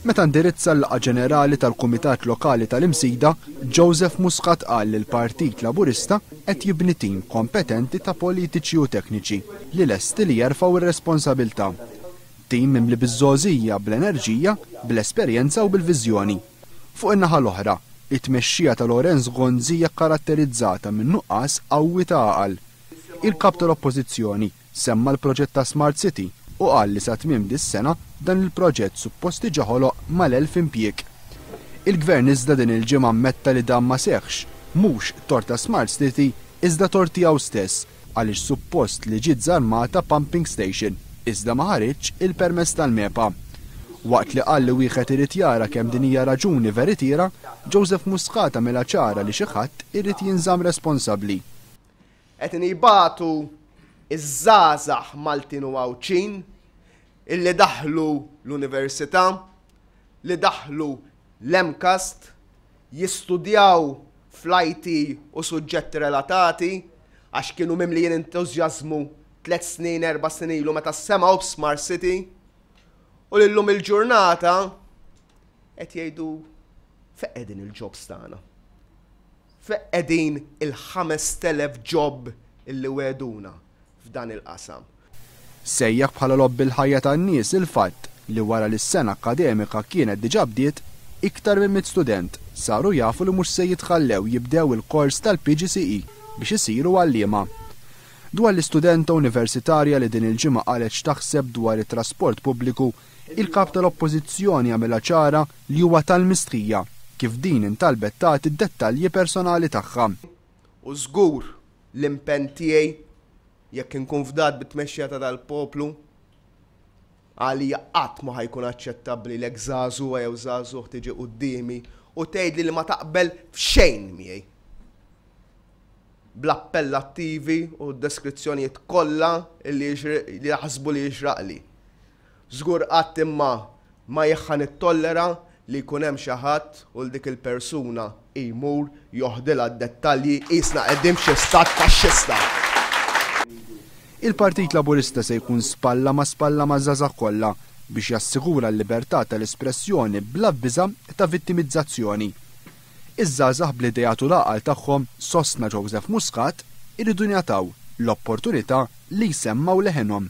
Meta ndirizza l-laqgħa ġenerali tal-Kumitat Lokali tal-Imsida, Joseph Muscat qal li l-Partit Laburista qed jibni tim kompetenti ta' politiċi u tekniċi li lesti li jerfgħu ir-responsabbiltà. Tim mimli biż-żgħożija bl-enerġija, bl-esperjenza u bil-viżjoni. Fuq in-naħa l-oħra, it-tmexxija ta' Lorenz Gonzi hija karatterizzata minn nuqqas qawwi ta' għaqal. Il-kap tal-Oppożizzjoni semma l-proġett ta' Smart City u qal li sa tmiem dis-sena dan il-proġett supposti ġaħoloq mal-1000 impjieg. Il-Gvern iżda din il-ġimgħa ammetta li dan ma seħħx, mhux tort ta' Smart City iżda tort tiegħu stess għaliex suppost li ġiet żarmata pumping station iżda ma ħareġx il-permess tal-MEPA. Waqt li qal li wieħed irid jara kemm din hija raġuni veritiera, Joseph Muscat għamilha ċara li xi ħadd irid jinżamm responsabbli. Qed nibatu iż-żgħażagħ Maltin u Għawċin illi daħlu l-università, li daħlu l-MCAST, jistudjaw fl-IT u suġġetti relatati għax kienu mimlijin entużjażmu 3 snin, 4 snin ilu meta semgħu b'Smart City u lillum il-ġurnata qed jgħidu fejn qegħdin il-jobs tagħna. Fejn qegħdin il-5,000 job illi weduna f'dan il-qasam. Sejjaħ bħala lobby l-ħajja tan-nies il-fatt li wara li s-sena akademika kienet diġà bdiet iktar minn 100 student saru jafu li mhux se jitħallew jibdew il-kors tal-PGCE biex isiru għalliema. Dwar l-istudenta universitarja li din il-ġimgħa qalet x'taħseb dwar it-trasport pubbliku, il-kap tal-Oppożizzjoni għamilha ċara li huwa tal-mistħija kif din intalbet tagħti d-dettalji personali tagħha. U żgur l-impenn tiegħi jekk inkun fdat bit-tmexxija ta' dal-poplu, għalija qatt ma ħajkun aċċettabbli lek żagħżugħa jew żagħżugħ tiġi qudiemi u tgħidli li ma taqbel f'xejn miegħi. Bl-appellattivi u d-deskrizzjonijiet kollha li jaħsbu li jixraqli. Żgur qatt imma ma jieħħa nittollera li jkun hemm xi ħadd u dik il-persuna jmur joħdilha d-dettalji qisna qegħdin f'xi stat faxxista. Il-Partit Laburista se jkun spalla ma' żgħażagħ kollha biex jassigura l-libertà tal-espressjoni bla biża' ta' vittimizzazzjoni. Iż-żgħażagħ bl-idejat u l-għaqal tagħhom sostna Joseph Muscat iridu jagħtaw l-opportunità li jsemmaw leħenhom.